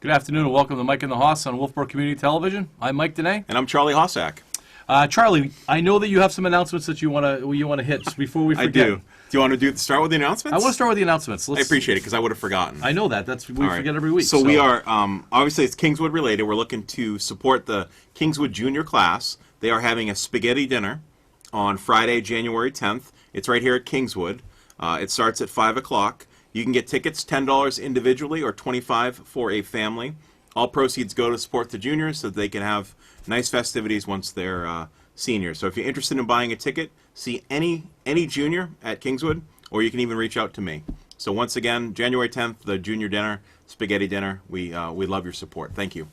Good afternoon and welcome to Mike and the Hoss on Wolfeboro Community Television. I'm Mike Danais. And I'm Charlie Hossack. Charlie, I know that you have some announcements that you want to hit just before we forget. I do. Do you want to start with the announcements? I want to start with the announcements. I appreciate it because I would have forgotten. I know that. We forget every week. So we are, obviously it's Kingswood related. We're looking to support the Kingswood Junior class. They are having a spaghetti dinner on Friday, January 10th. It's right here at Kingswood. It starts at 5 o'clock. You can get tickets, $10 individually or $25 for a family. All proceeds go to support the juniors so that they can have nice festivities once they're seniors. So if you're interested in buying a ticket, see any junior at Kingswood, or you can even reach out to me. So once again, January 10th, the junior dinner, spaghetti dinner. We love your support. Thank you.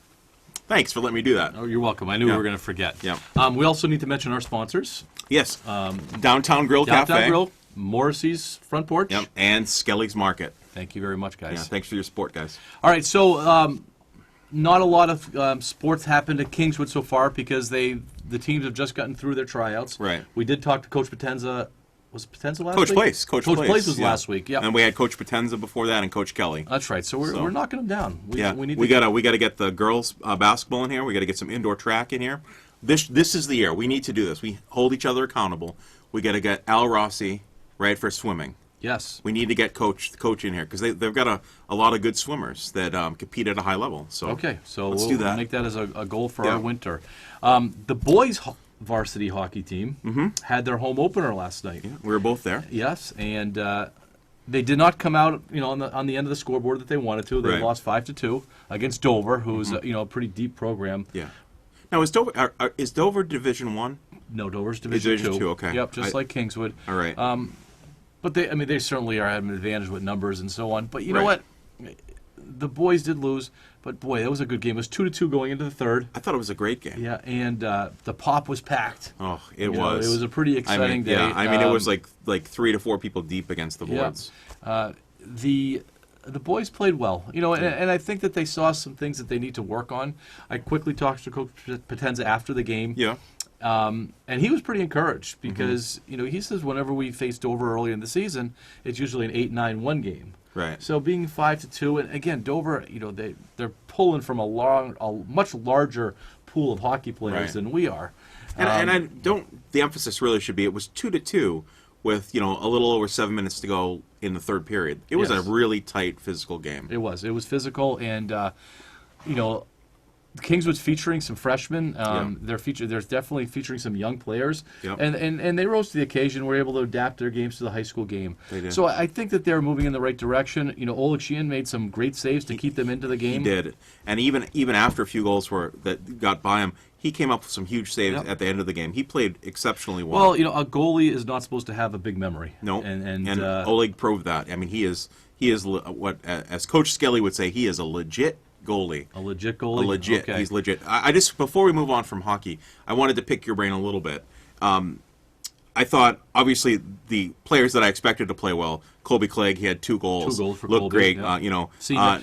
Thanks for letting me do that. Oh, you're welcome. I knew we were going to forget. Yeah. We also need to mention our sponsors. Yes. Downtown Grill Cafe. Downtown Grill, Morrissey's Front Porch. Yep. And Skelly's Market. Thank you very much, guys. Yeah, thanks for your support, guys. All right, so not a lot of sports happened at Kingswood so far because the teams have just gotten through their tryouts. Right. We did talk to Coach Potenza. Was it Potenza last Coach week? Place. Coach Place was last week. Yeah. And we had Coach Potenza before that and Coach Kelly. That's right. So we're knocking them down. We gotta get the girls basketball in here. We gotta get some indoor track in here. This is the year. We need to do this. We hold each other accountable. We gotta get Al Rossi right for swimming. Yes. We need to get coach in here because they've got a lot of good swimmers that compete at a high level. So okay, so let's do that. We'll make that as a goal for our winter. The boys varsity hockey team had their home opener last night. Yeah, we were both there. Yes, and they did not come out, on the end of the scoreboard that they wanted to. They lost 5-2 against Dover, who's a pretty deep program. Yeah. Now is Dover Division I? No, Dover's Division II. Okay. Yep, just like Kingswood. All right. But they certainly are having an advantage with numbers and so on. But you know what? The boys did lose, but boy, that was a good game. It was 2-2 going into the third. I thought it was a great game. Yeah, and the pop was packed. Oh, it was. It was a pretty exciting day. Yeah, I mean, it was like 3 to 4 people deep against the boards. Yeah. The boys played well, and I think that they saw some things that they need to work on. I quickly talked to Coach Potenza after the game. Yeah. And he was pretty encouraged because, he says whenever we faced Dover early in the season, it's usually an 8-9-1 game. Right. So being 5-2, and again, Dover, they're pulling from a much larger pool of hockey players than we are. And I don't. The emphasis really should be it was 2-2 with a little over 7 minutes to go in the third period. It was a really tight physical game. It was physical, and Kingswood's featuring some freshmen. There's definitely featuring some young players, and they rose to the occasion. Were able to adapt their games to the high school game. They did. So I think that they're moving in the right direction. Oleg Sheehan made some great saves to keep them into the game. He did, and even after a few goals that got by him, he came up with some huge saves at the end of the game. He played exceptionally well. Well, a goalie is not supposed to have a big memory. No, and Oleg proved that. I mean, he is what, as Coach Skelly would say, he is a legit goalie. A legit goalie? A legit. Okay. He's legit. I just, before we move on from hockey, I wanted to pick your brain a little bit. I thought, obviously, the players that I expected to play well, Colby Clegg, he had 2 goals. 2 goals for Looked Colby. great. Yeah.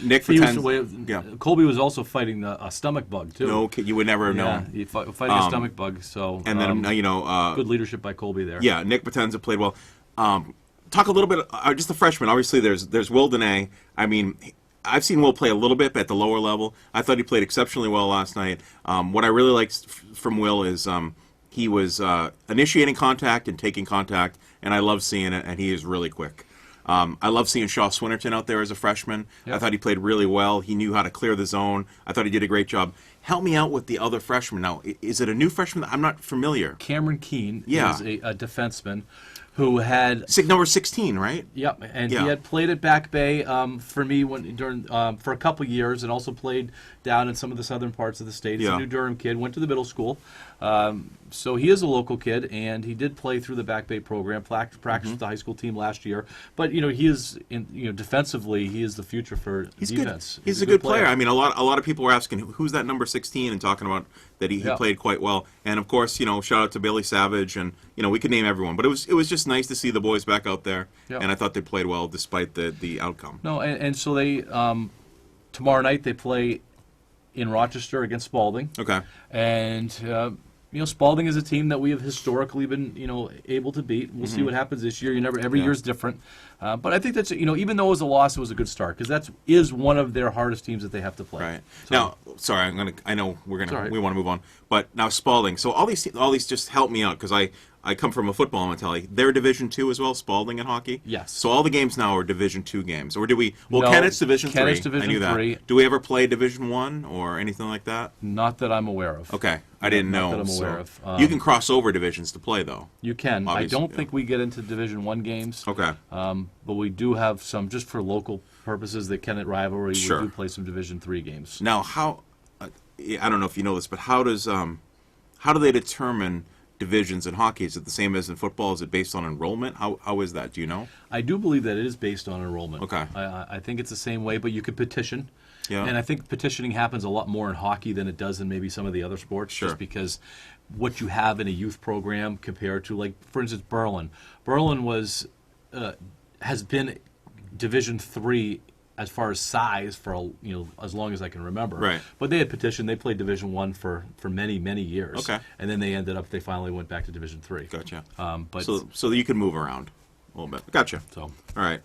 Nick Potenza. Colby was also fighting a stomach bug, too. No, you would never have known. Yeah, fighting a stomach bug. So, and then, good leadership by Colby there. Yeah, Nick Potenza played well. Talk a little bit, just the freshmen. Obviously, there's Will Danais. I mean, I've seen Will play a little bit at the lower level. I thought he played exceptionally well last night. What I really liked from Will is he was initiating contact and taking contact, and I love seeing it, and he is really quick. I love seeing Shaw Swinnerton out there as a freshman. Yep. I thought he played really well. He knew how to clear the zone. I thought he did a great job. Help me out with the other freshman. Now, is it a new freshman? I'm not familiar. Cameron Keene is a defenseman who had number 16, right? Yep, and he had played at Back Bay for me for a couple years, and also played down in some of the southern parts of the state. He's a New Durham kid, went to the middle school, so he is a local kid, and he did play through the Back Bay program, practiced with the high school team last year. But he is defensively, he is the future for defense. Good. He's a good player. I mean, a lot of people were asking who's that number 16 and talking about that he played quite well. And of course, shout out to Billy Savage, and we could name everyone. But it was just nice to see the boys back out there, and I thought they played well despite the outcome. No, and so they tomorrow night they play in Rochester against Spalding. Okay. And Spalding is a team that we have historically been, able to beat. We'll see what happens this year. Every year is different. But I think that's, even though it was a loss, it was a good start because that is one of their hardest teams that they have to play. Right. So, now, sorry, I know we want to move on. But now Spalding. So all these just help me out because I come from a football mentality. They're Division II as well, Spalding in hockey? Yes. So all the games now are Division II games. Or do we... Well, no, Kennett's Division III. Kennett's Division I knew that. III. Do we ever play Division I or anything like that? Not that I'm aware of. Okay. I didn't know. Not that I'm aware of. You can cross over divisions to play, though. You can. Obviously, I don't think we get into Division I games. Okay. But we do have some, just for local purposes, the Kennett rivalry, we do play some Division III games. Now, how... I don't know if you know this, but how do they determine divisions in hockey? Is it the same as in football? Is it based on enrollment? How is that? Do you know? I do believe that it is based on enrollment. Okay. I think it's the same way, but you could petition. Yeah. And I think petitioning happens a lot more in hockey than it does in maybe some of the other sports. Sure. Just because what you have in a youth program compared to, like, for instance, Berlin. Berlin has been Division III as far as size for as long as I can remember. Right. But they had petitioned. They played Division I for many, many years. Okay. And then they finally went back to Division III. Gotcha. But so you can move around a little bit. Gotcha. So all right.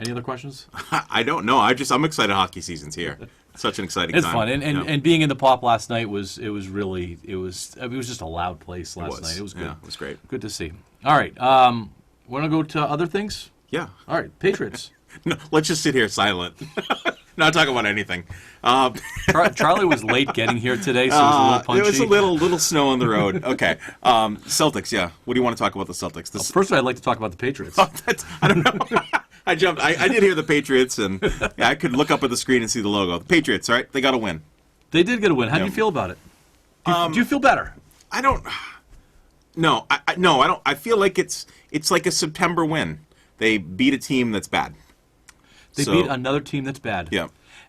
Any other questions? I don't know. I'm excited. Hockey season's here. It's such an exciting time. It's fun, and being in the Pop last night was just a loud place last night. It was good. Yeah, it was great. Good to see. All right, want to go to other things? Yeah. All right, Patriots. No, let's just sit here silent. Not talk about anything. Charlie was late getting here today, so it was a little punchy. There was a little snow on the road. Okay. Celtics, yeah. What do you want to talk about the Celtics? First, I'd like to talk about the Patriots. I don't know. I jumped. I did hear the Patriots, and I could look up at the screen and see the logo. The Patriots, right? They got to win. They did get a win. How do you feel about it? Do you feel better? I don't. No, I don't. I feel like it's like a September win. They beat a team that's bad. They beat another team that's bad. Yeah.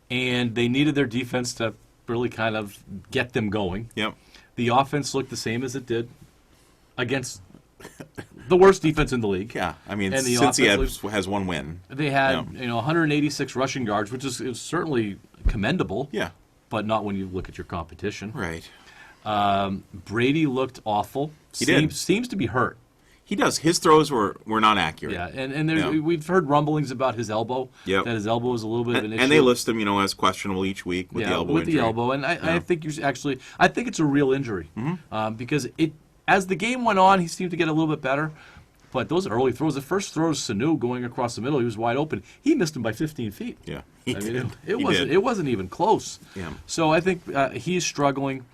And they needed their defense to really kind of get them going. Yep. The offense looked the same as it did against the worst defense in the league. Yeah, I mean, Cincy has one win. They had 186 rushing yards, which is certainly commendable. Yeah. But not when you look at your competition. Right. Brady looked awful. Seems to be hurt. He does. His throws were not accurate. Yeah, and we've heard rumblings about his elbow. Yep. That his elbow is a little bit of an issue. And they list him, as questionable each week with the elbow injury. the elbow. And I think I think it's a real injury because as the game went on, he seemed to get a little bit better. But those early throws, the first throw, Sanu going across the middle, he was wide open. He missed him by 15 feet. Yeah, it wasn't even close. Yeah. So I think he's struggling.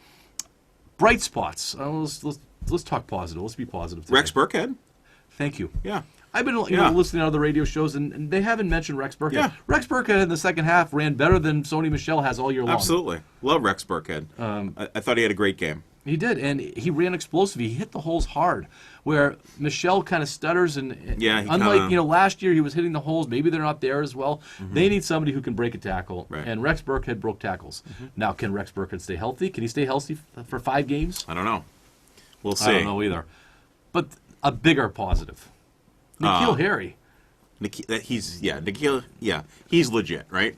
Bright spots. Let's talk positive. Let's be positive today. Rex Burkhead. Thank you. Yeah. I've been listening to other radio shows, and they haven't mentioned Rex Burkhead. Yeah. Rex Burkhead in the second half ran better than Sony Michel has all year long. Absolutely. Love Rex Burkhead. I thought he had a great game. He did, and he ran explosive. He hit the holes hard, where Michel kind of stutters. And unlike last year, he was hitting the holes. Maybe they're not there as well. They need somebody who can break a tackle, and Rex Burkhead broke tackles. Now, can Rex Burkhead stay healthy? Can he stay healthy for 5 games? I don't know. We'll see. I don't know either. But a bigger positive. N'Keal Harry. N'Keal, he's legit, right?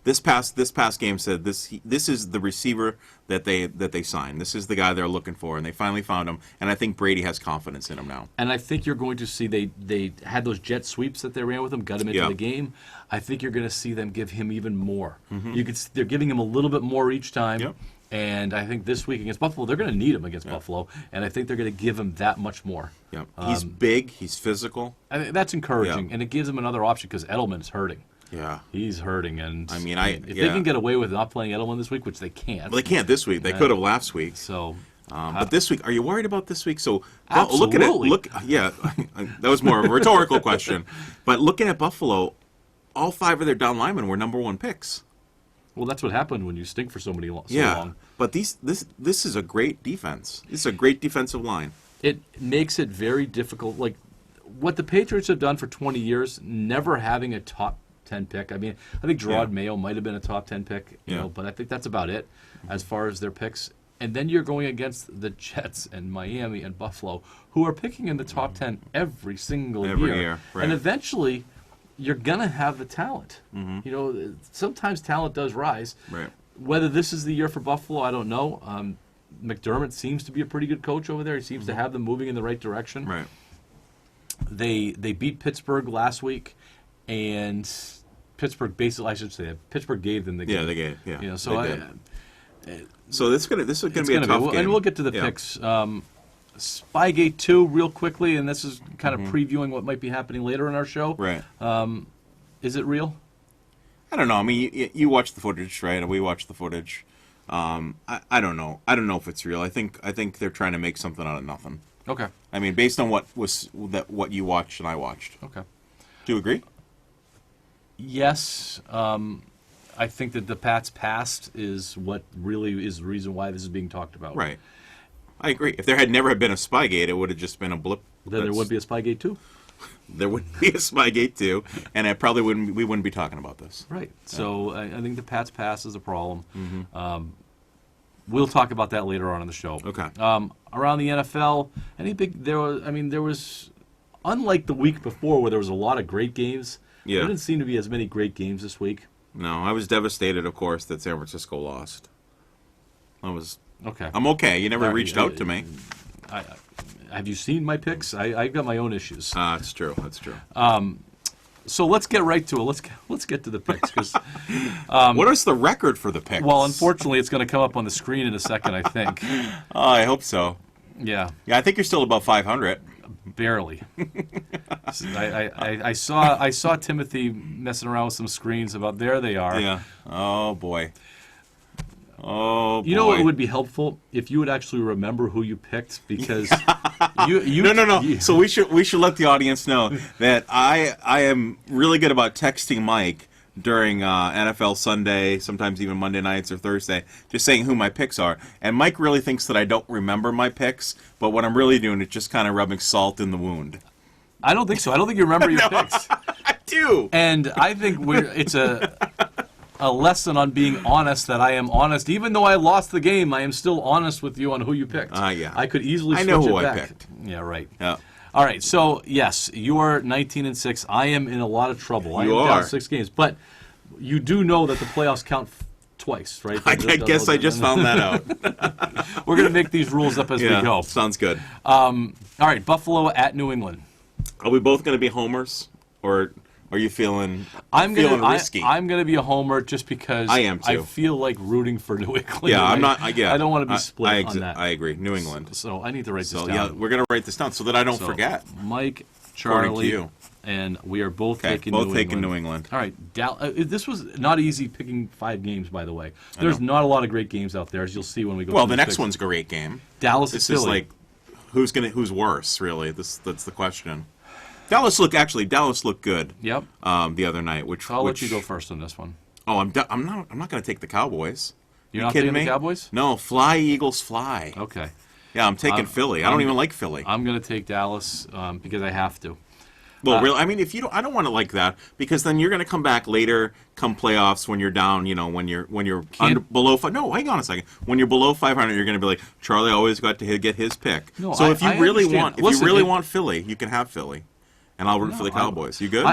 This past game said this is the receiver that they signed. This is the guy they're looking for, and they finally found him. And I think Brady has confidence in him now. And I think you're going to see they had those jet sweeps that they ran with him, got him into the game. I think you're going to see them give him even more. They're giving him a little bit more each time. Yep. And I think this week against Buffalo, they're going to need him against Buffalo, and I think they're going to give him that much more. Yeah, he's big, he's physical. I think that's encouraging, and it gives him another option because Edelman's hurting. Yeah, he's hurting, and if they can get away with not playing Edelman this week, which they can't. Well, they can't this week. They could have last week. So, but this week, are you worried about this week? So absolutely. That was more of a rhetorical question. But looking at Buffalo, all 5 of their down linemen were number 1 picks. Well, that's what happened when you stink for so long. But this is a great defense. This is a great defensive line. It makes it very difficult. Like what the Patriots have done for 20 years, never having a top 10 pick. I mean, I think Gerard Mayo might have been a top 10 pick, but I think that's about it as far as their picks. And then you're going against the Jets and Miami and Buffalo, who are picking in the top 10 every single year. Right. And eventually, you're going to have the talent. Sometimes talent does rise. Right. Whether this is the year for Buffalo, I don't know. McDermott seems to be a pretty good coach over there. He seems to have them moving in the right direction. Right. They beat Pittsburgh last week, and Pittsburgh basically, I should say, Pittsburgh gave them the game. Yeah, they gave. Yeah, You know, so this is gonna be a tough game. And we'll get to the picks. Spygate 2 real quickly, and this is kind of previewing what might be happening later in our show. Right. Is it real? I don't know. I mean, you watch the footage, right? We watch the footage. I don't know. I don't know if it's real. I think they're trying to make something out of nothing. Okay. I mean, based on what you watched and I watched. Okay. Do you agree? Yes. I think that the Pats past is what really is the reason why this is being talked about. Right. I agree. If there had never been a Spygate, it would have just been a blip. Then there would be a Spygate 2. There wouldn't be a Spygate 2, and we wouldn't be talking about this. Right. Yeah. So I think the Pats pass is a problem. We'll talk about that later on in the show. Okay. Around the NFL, there was unlike the week before where there was a lot of great games. Yeah. There didn't seem to be as many great games this week. No, I was devastated, of course, that San Francisco lost. Okay. I'm okay. You never reached out to me. Have you seen my picks? I've got my own issues. That's true. So let's get right to it. Let's get to the picks. Cause, what is the record for the picks? Well, unfortunately, it's going to come up on the screen in a second, I think. Oh, I hope so. Yeah. Yeah, I think you're still above 500. Barely. I saw Timothy messing around with some screens about there they are. Yeah. Oh boy. Oh boy. You know what would be helpful if you would actually remember who you picked, because No. So we should let the audience know that I am really good about texting Mike during NFL Sunday, sometimes even Monday nights or Thursday, just saying who my picks are. And Mike really thinks that I don't remember my picks, but what I'm really doing is just kind of rubbing salt in the wound. I don't think so. I don't think you remember your picks. I do. And I think it's a lesson on being honest, that I am honest. Even though I lost the game, I am still honest with you on who you picked. Yeah. I could easily switch know who it back. I picked. Yeah, right. Yeah. All right, so yes, you are 19-6. I am in a lot of trouble. You I am are. down 6 games, but you do know that the playoffs count twice, right? I guess I just found that out. We're going to make these rules up as we go. Sounds good. All right, Buffalo at New England. Are we both going to be homers, or are you feeling risky? I'm going to be a homer just because I am too. I feel like rooting for New England. Yeah, I'm not. I don't want to be split on that. I agree. New England. So I need to write this down. Yeah, we're going to write this down so that I don't forget. Mike, Charlie, you. And we are both taking New England. All right, this was not easy picking 5 games, by the way. There's not a lot of great games out there, as you'll see when we go. Well, the next one's a great game. Dallas. This Philly. is like who's worse, really. That's the question. Dallas looked good. Yep. The other night, I'll let you go first on this one. Oh, I'm not going to take the Cowboys. You're not kidding taking me? the Cowboys? No, fly Eagles fly. Okay. Yeah, I'm taking Philly. I don't even like Philly. I'm going to take Dallas because I have to. Well, really, I mean, if you don't, I don't want it like that, because then you're going to come back later, come playoffs, when you're down. You know, when you're below 5. No, hang on a second. When you're below 500, you're going to be like, Charlie always got to get his pick. No, so if you really understand. want Philly, you can have Philly, and I'll root for the Cowboys. You good?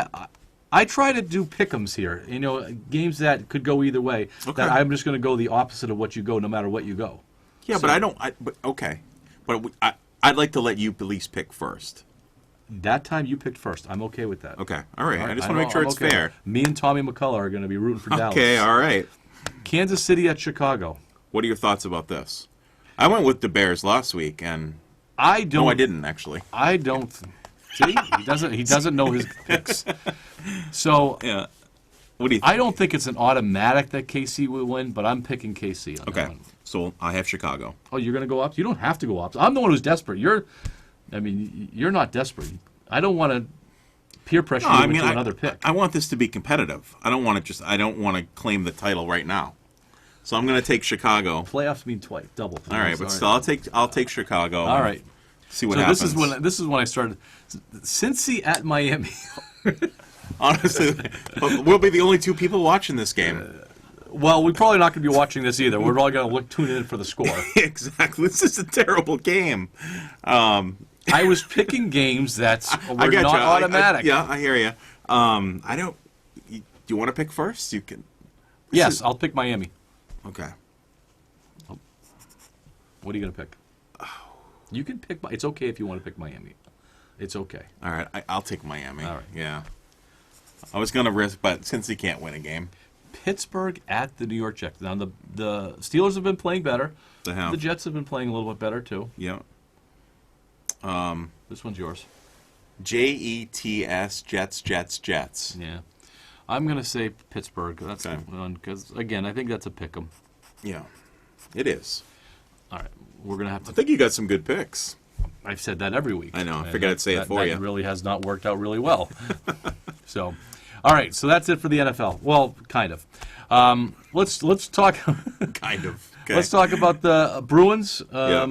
I try to do pick'ems here. You know, games that could go either way. Okay. That I'm just going to go the opposite of what you go, no matter what you go. Yeah, but I don't. Okay, but I'd like to let you at least pick first. That time you picked first. I'm okay with that. Okay, all right. I just want to make sure it's fair. Me and Tommy McCullough are going to be rooting for Dallas. Okay, all right. Kansas City at Chicago. What are your thoughts about this? I went with the Bears last week, and I didn't actually. I don't. See, he doesn't know his picks. So yeah. What do you think? I don't think it's an automatic that KC will win, but I'm picking KC on that one. So I have Chicago. Oh, you're going to go up? You don't have to go up. I'm the one who's desperate. You're not desperate. I don't want to peer pressure you into another pick. I want this to be competitive. I don't want to claim the title right now. So I'm going to take Chicago. Playoffs mean twice, double. All right, but still, I'll take Chicago. All right. See what happens. This is when I started. Cincy at Miami. Honestly, we'll be the only 2 people watching this game. Well, we're probably not going to be watching this either. We're probably going to tune in for the score. Exactly. This is a terrible game. I was picking games that were not automatic. I hear you. Do you want to pick first? You can. Yes, I'll pick Miami. Okay. What are you going to pick? You can pick. It's okay if you want to pick Miami. It's okay. All right, I'll take Miami. All right. Yeah. I was going to risk, but since he can't win a game. Pittsburgh at the New York Jets. Now, the Steelers have been playing better. They have. The Jets have been playing a little bit better, too. Yeah. This one's yours. Jets, Jets. Yeah. I'm going to say Pittsburgh. That's Okay. one, because, again, I think that's a pick 'em. Yeah, it is. All right. We're going to have I to... think you got some good picks. I've said that every week. I know. I And figured I'd say it for you. That really has not worked out really well. So, all right. So that's it for the NFL. Well, kind of. Let's talk... Kind of. Okay. Let's talk about the Bruins. Yeah.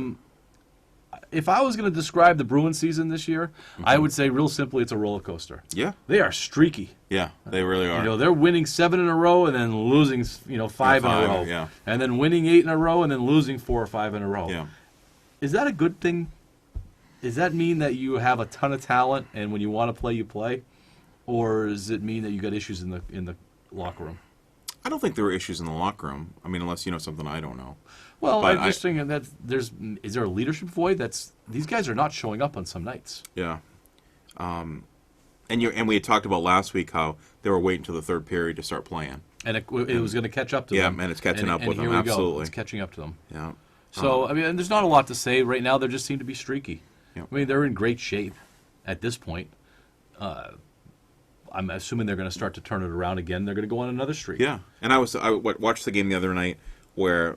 If I was going to describe the Bruins season this year, I would say real simply it's a roller coaster. Yeah. They are streaky. Yeah, they really are. You know, they're winning 7 in a row and then losing, 5 in a row. Yeah. And then winning 8 in a row and then losing 4 or 5 in a row. Yeah. Is that a good thing? Does that mean that you have a ton of talent and when you want to play, you play? Or does it mean that you got issues in the locker room? I don't think there were issues in the locker room. I mean, unless you know something I don't know. Well, But I'm just thinking that is there a leadership void? These guys are not showing up on some nights. Yeah. And we had talked about last week how they were waiting until the third period to start playing. And it was going to catch up to them. Yeah, and it's catching up with here them, we go. absolutely. It's catching up to them. Yeah. So, I mean, and there's not a lot to say. Right now, they just seem to be streaky. Yeah. I mean, they're in great shape at this point. I'm assuming they're going to start to turn it around again. They're going to go on another streak. Yeah. And I watched the game the other night where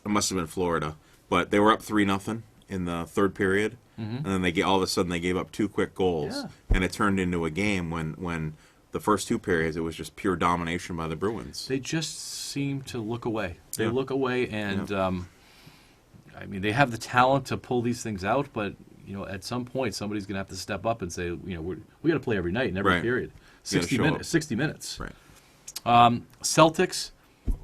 it must have been Florida, but they were up 3-0 in the third period, and then all of a sudden they gave up 2 quick goals, Yeah. and it turned into a game when the first 2 periods it was just pure domination by the Bruins. They just seem to look away. They Yeah. look away, and I mean, they have the talent to pull these things out, but at some point somebody's going to have to step up and say, we got to play every night in every Right. period. You gotta show up. 60 minutes. Right. Celtics,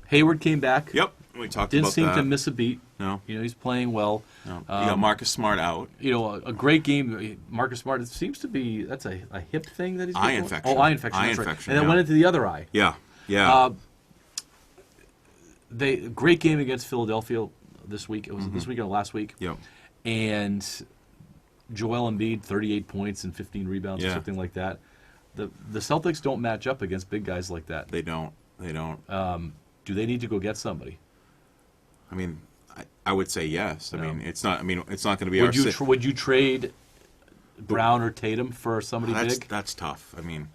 Hayward came back. Yep. We talked Didn't about seem that. to miss a beat. No. He's playing well. No. You got Marcus Smart out. A great game. Marcus Smart, it seems to be, that's a hip thing that he's Eye doing. infection. Oh, eye infection. Eye that's right. infection, And then yeah. went into the other eye. Yeah. Yeah. Great game against Philadelphia this week. It was this week or last week. Yep. And Joel Embiid, 38 points and 15 rebounds or Yeah. something like that. The Celtics don't match up against big guys like that. They don't. Do they need to go get somebody? I mean, I would say yes. I No. mean, it's not. I mean, it's not going to be our. Would you trade Brown or Tatum for somebody big? That's tough. I mean,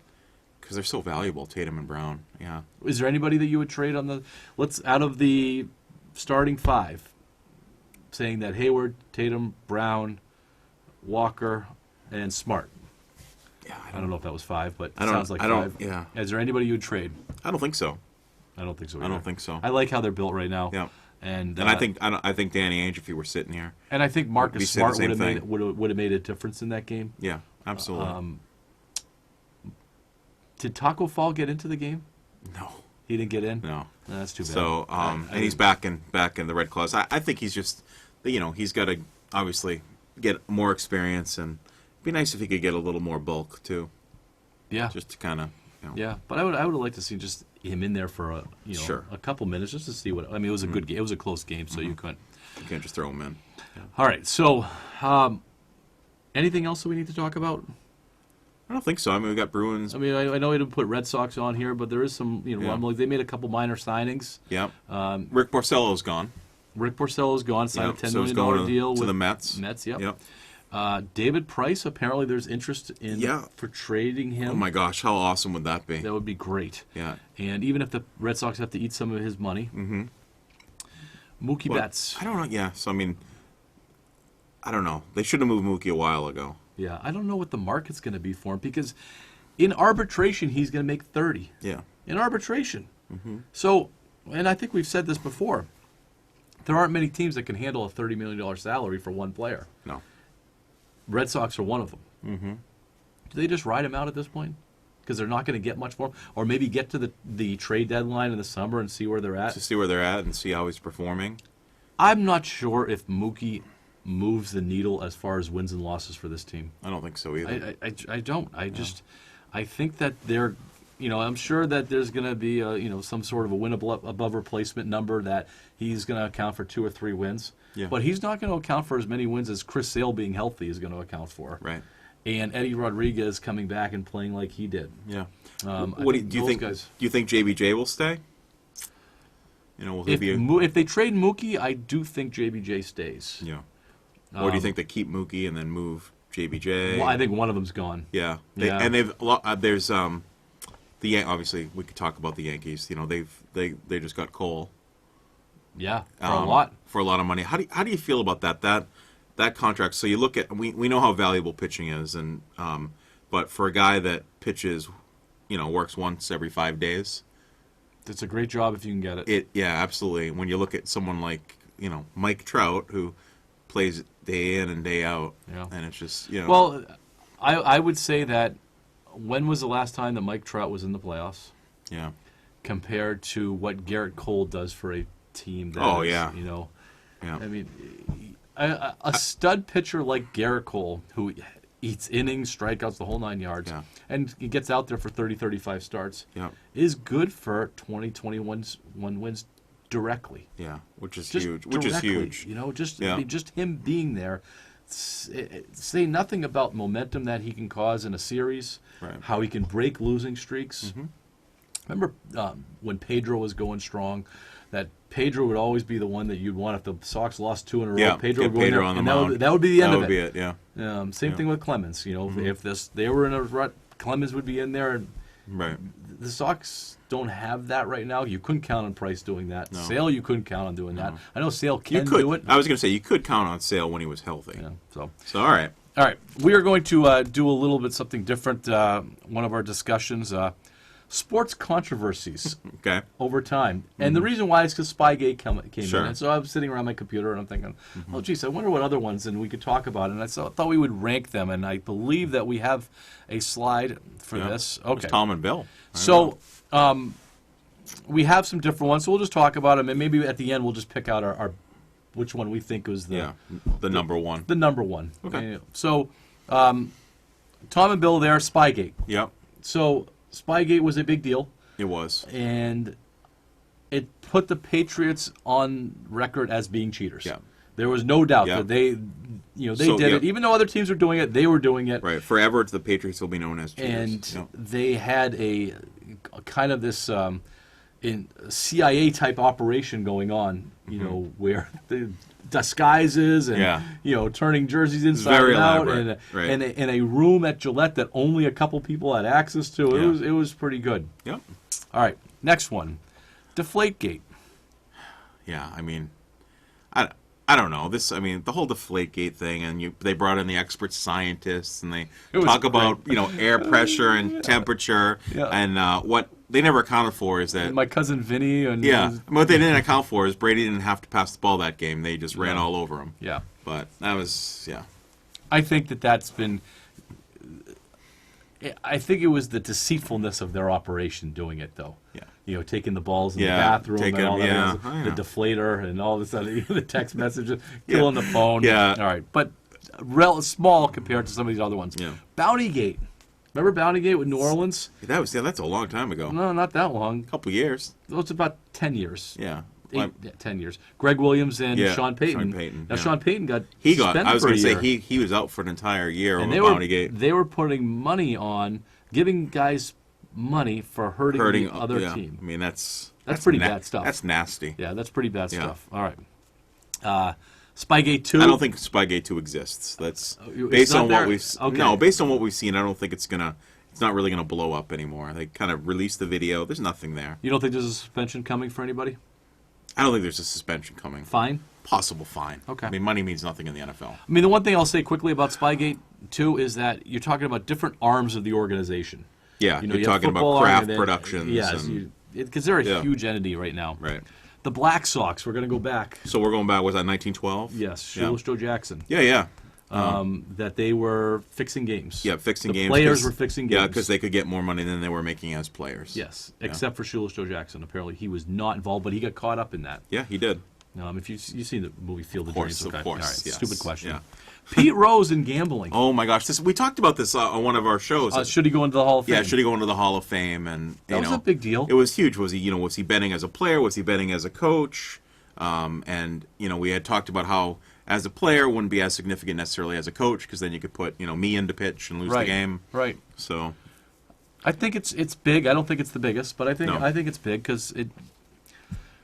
because they're so valuable, Tatum and Brown. Yeah. Is there anybody that you would trade on the? Out of the starting 5, saying that Hayward, Tatum, Brown, Walker, and Smart. Yeah. I don't know if that was 5, but it I don't- sounds like I don't- 5. yeah. Is there anybody you would trade? I don't think so. I don't think so. I either. don't think so. I like how they're built right now. Yeah. And I think Danny Ainge, if he were sitting here. And I think be Marcus saying the Smart same would have made a difference in that game. Yeah. Absolutely. Did Taco Fall get into the game? no. He didn't get in. No. No, that's too bad. So, and he's back in the Red Claws. I think he's just, he's got to obviously get more experience, and it'd be nice if he could get a little more bulk too, Yeah. just to kind of, Yeah, but I would have liked to see just him in there for a Sure. a couple minutes just to see what. I mean, it was a good game. It was a close game, so you couldn't. you can't just throw him in. All right. So, anything else that we need to talk about? I don't think so. I mean, we got Bruins. I mean, I know we didn't put Red Sox on here, but there is some rumblings. They made a couple minor signings. Yeah. Rick Porcello's gone. Rick Porcello's gone. Signed Yep, a $10 so he's million going deal to with the Mets. Mets. Yep. Yep. David Price. Apparently, there's interest in for trading him. Oh my gosh, how awesome would that be? That would be great. Yeah. And even if the Red Sox have to eat some of his money, Mookie Betts. I don't know. Yeah. So I mean, I don't know. They should have moved Mookie a while ago. Yeah, I don't know what the market's going to be for him because in arbitration he's going to make 30. Yeah. In arbitration. So, and I think we've said this before. There aren't many teams that can handle a $30 million salary for one player. No. Red Sox are one of them. Do they just ride him out at this point? Because they're not going to get much for him? Or maybe get to the trade deadline in the summer and see where they're at? To see where they're at and see how he's performing. I'm not sure if Mookie moves the needle as far as wins and losses for this team. I don't think so either. I don't. I think that they're, I'm sure that there's going to be, some sort of a win above replacement number that he's going to account for 2 or 3 wins. but he's not going to account for as many wins as Chris Sale being healthy is going to account for. Right. And Eddie Rodriguez coming back and playing like he did. Yeah. What do you think? Do you think JBJ will stay? Will he if they trade Mookie, I do think JBJ stays. Yeah. Or do you think they keep Mookie and then move JBJ? Well, I think one of them's gone. Yeah. And there's obviously we could talk about the Yankees. They just got Cole. Yeah, for a lot of money. How do you feel about that contract? So you look at we know how valuable pitching is, and but for a guy that pitches, works once every 5 days, it's a great job if you can get it. Yeah, absolutely. When you look at someone like Mike Trout, who plays day in and day out, and it's just Well, I would say that when was the last time that Mike Trout was in the playoffs? Yeah. Compared to what Garrett Cole does for a team that yeah. I mean, a stud pitcher like Garrett Cole, who eats innings, strikeouts, the whole 9 yards, and he gets out there for 30, 35 starts, is good for 20, 21 wins directly. Yeah, which is just huge. Just him being there. Say nothing about momentum that he can cause in a series, how he can break losing streaks. Mm-hmm. Remember when Pedro was going strong, that Pedro would always be the one that you'd want if the Sox lost 2 in a row. Yeah, Pedro would go Pedro in on the and mound. that would be the end of it. That would be it, yeah. Same thing with Clemens. If they were in a rut, Clemens would be in there. And right. The Sox don't have that right now. You couldn't count on Price doing that. No. Sale, you couldn't count on doing that. I know Sale can do it. I was going to say, you could count on Sale when he was healthy. Yeah, so all right. All right. We are going to do a little bit something different. One of our discussions, sports controversies over time. And the reason why is because Spygate came in. And so I was sitting around my computer and I'm thinking, oh, geez, I wonder what other ones and we could talk about. And I thought we would rank them. And I believe that we have a slide for this. Okay. It was Tom and Bill. So we have some different ones. So we'll just talk about them. And maybe at the end we'll just pick out our which one we think was the number one. The number one. Okay. So Tom and Bill there, Spygate. Yep. So Spygate was a big deal. It was. And it put the Patriots on record as being cheaters. Yeah. There was no doubt that they did it. Even though other teams were doing it, they were doing it. Right. Forever, the Patriots will be known as cheaters. And they had a kind of this CIA-type operation going on, where the disguises and, turning jerseys inside and out. And in a room at Gillette that only a couple people had access to. It was pretty good. Yep. All right, next one. Deflategate. Yeah, I mean, I don't know. The whole Deflategate thing, and they brought in the expert scientists, and they talk about, air pressure and temperature, and what they never accounted for is that... And my cousin Vinny... what they didn't account for is Brady didn't have to pass the ball that game. They just ran all over him. Yeah. But that was, I think that's been... I think it was the deceitfulness of their operation doing it, though. Yeah. Taking the balls in the bathroom and all that. The deflator and all this other, the text messages, killing the phone. Yeah. All right. But small compared to some of these other ones. Yeah. Bountygate. Remember Bountygate with New Orleans? That's a long time ago. No, not that long. A couple years. It was about 10 years. Yeah. 10 years. Greg Williams and Sean Payton. Now, Sean Payton got suspended I was going to say, year. he was out for an entire year over Bountygate. They were putting money on, giving guys money for hurting the other team. I mean, that's pretty bad stuff. That's nasty. Yeah, that's pretty bad stuff. All right. Spygate 2. I don't think Spygate 2 exists. That's based on what we've based on what we've seen. I don't think it's not really gonna blow up anymore. They kind of released the video. There's nothing there. You don't think there's a suspension coming for anybody? I don't think there's a suspension coming. Fine? Possible fine. Okay. I mean, money means nothing in the NFL. I mean, the one thing I'll say quickly about Spygate 2 is that you're talking about different arms of the organization. Yeah, you're talking about Kraft Productions. Yes, because they're a huge entity right now. Right. The Black Sox, we're going to go back. So we're going back, was that 1912? Yes, Shoeless Joe Jackson. Yeah. That they were fixing games. Yeah, fixing games. The players were fixing games. Yeah, because they could get more money than they were making as players. Yes, except for Shoeless Joe Jackson. Apparently, he was not involved, but he got caught up in that. Yeah, he did. If you've seen the movie Field of Dreams. Of course, All right, yes. stupid question. Yeah. Pete Rose in gambling. Oh my gosh, we talked about this on one of our shows. Should he go into the Hall of Fame? Yeah, should he go into the Hall of Fame? And that was a big deal. It was huge. Was he betting as a player? Was he betting as a coach? And we had talked about how as a player it wouldn't be as significant necessarily as a coach, because then you could put me into pitch and lose the game. Right. So I think it's big. I don't think it's the biggest, but I think it's big because it.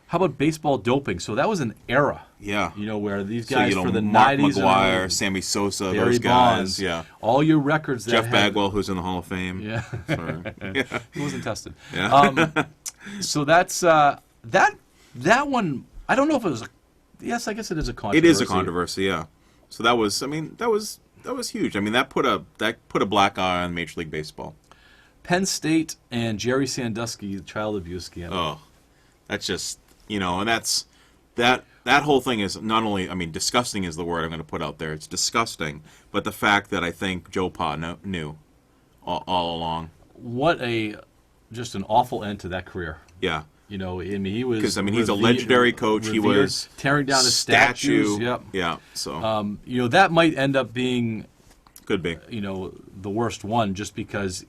How about baseball doping? So that was an era. Yeah. Where these guys for the Mark 90s. McGwire, Sammy Sosa, Barry those guys. Bonds, Yeah. All your records that Jeff Bagwell, who's in the Hall of Fame. Yeah. Yeah. He wasn't tested. Yeah. So that's that one. I don't know if it was. Yes, I guess it is a controversy. It is a controversy. Yeah. So that was. I mean, that was huge. I mean, that put a black eye on Major League Baseball. Penn State and Jerry Sandusky child abuse scandal. Oh, that's just and that's that whole thing is not only, I mean, disgusting is the word I'm going to put out there. It's disgusting, but the fact that I think Joe Pa knew all along. What just an awful end to that career. Yeah. I mean, he was because he's a legendary coach. Revered, he was tearing down his statues. Yep. Yeah. So that might end up being could be the worst one, just because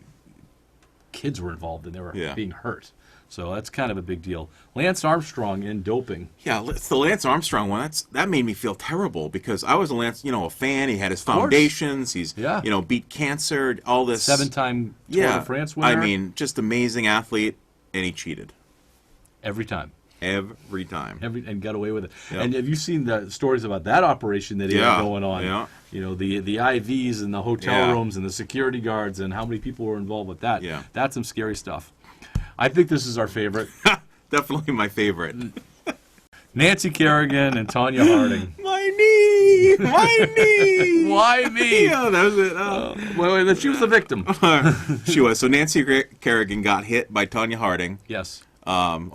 kids were involved and they were being hurt. So that's kind of a big deal. Lance Armstrong in doping. Yeah, it's the Lance Armstrong one. That made me feel terrible because I was a fan. He had his foundations. He's beat cancer. All this 7-time Tour de France winner. I mean, just amazing athlete, and he cheated every time. And got away with it. Yep. And have you seen the stories about that operation that he had going on? Yeah. The IVs and the hotel rooms and the security guards and how many people were involved with that. Yeah. That's some scary stuff. I think this is our favorite. Definitely my favorite. Nancy Kerrigan and Tanya Harding. My knee! Why me? Yeah, that was it. Well, she was the victim. She was. So Nancy Kerrigan got hit by Tanya Harding. Yes. No.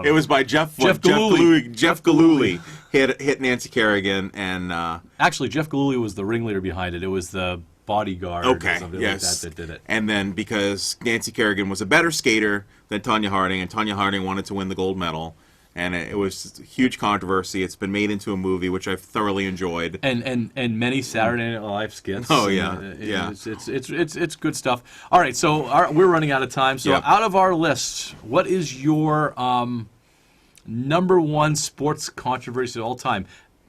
It was by Jeff Gillooly. Jeff Gillooly hit Nancy Kerrigan, and actually, Jeff Gillooly was the ringleader behind it. It was the bodyguard or something like that did it. And then because Nancy Kerrigan was a better skater than Tanya Harding, and Tanya Harding wanted to win the gold medal, and it was a huge controversy. It's been made into a movie, which I've thoroughly enjoyed. And many Saturday Night Live skits. Oh yeah, It's good stuff. All right, so we're running out of time. So out of our list, what is your number one sports controversy of all time?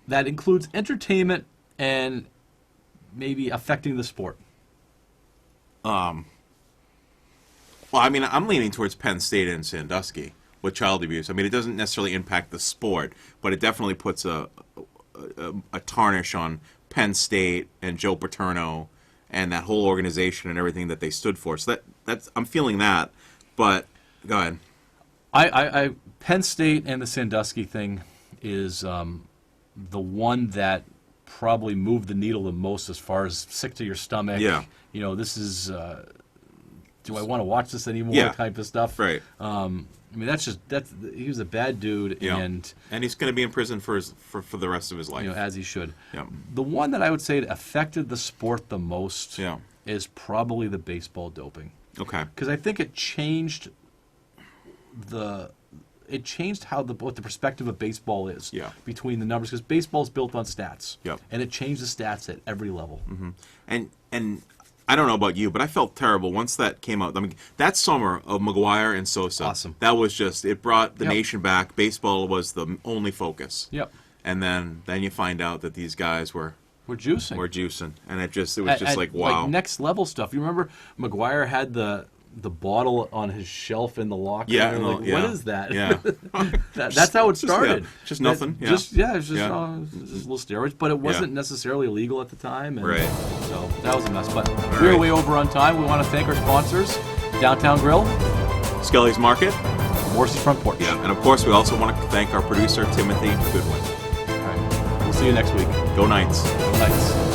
That includes entertainment and maybe affecting the sport. Well, I mean, I'm leaning towards Penn State and Sandusky with child abuse. I mean, it doesn't necessarily impact the sport, but it definitely puts a tarnish on Penn State and Joe Paterno and that whole organization and everything that they stood for. So that's I'm feeling that. But go ahead. I Penn State and the Sandusky thing is the one that probably moved the needle the most as far as sick to your stomach. Yeah. This is do I want to watch this anymore type of stuff. Right. I mean, he was a bad dude, and he's going to be in prison for the rest of his life. As he should. Yeah. The one that I would say affected the sport the most is probably the baseball doping. Okay. Because I think it changed what the perspective of baseball is between the numbers, because baseball is built on stats, and it changed the stats at every level. Mm-hmm. And I don't know about you, but I felt terrible once that came out. I mean, that summer of McGwire and Sosa, awesome. That was just, it brought the nation back. Baseball was the only focus. Yep. And then you find out that these guys were juicing, and it was just like, wow, like next level stuff. You remember McGwire had the bottle on his shelf in the locker room. What is that? Yeah. That's how it started. Just nothing. It was just little steroids, but it wasn't necessarily illegal at the time. And right. So that was a mess. But we're way over on time. We want to thank our sponsors, Downtown Grill, Skelly's Market, Morse's Front Porch. Yeah, and of course we also want to thank our producer, Timothy Goodwin. All right. We'll see you next week. Go Knights. Go Knights.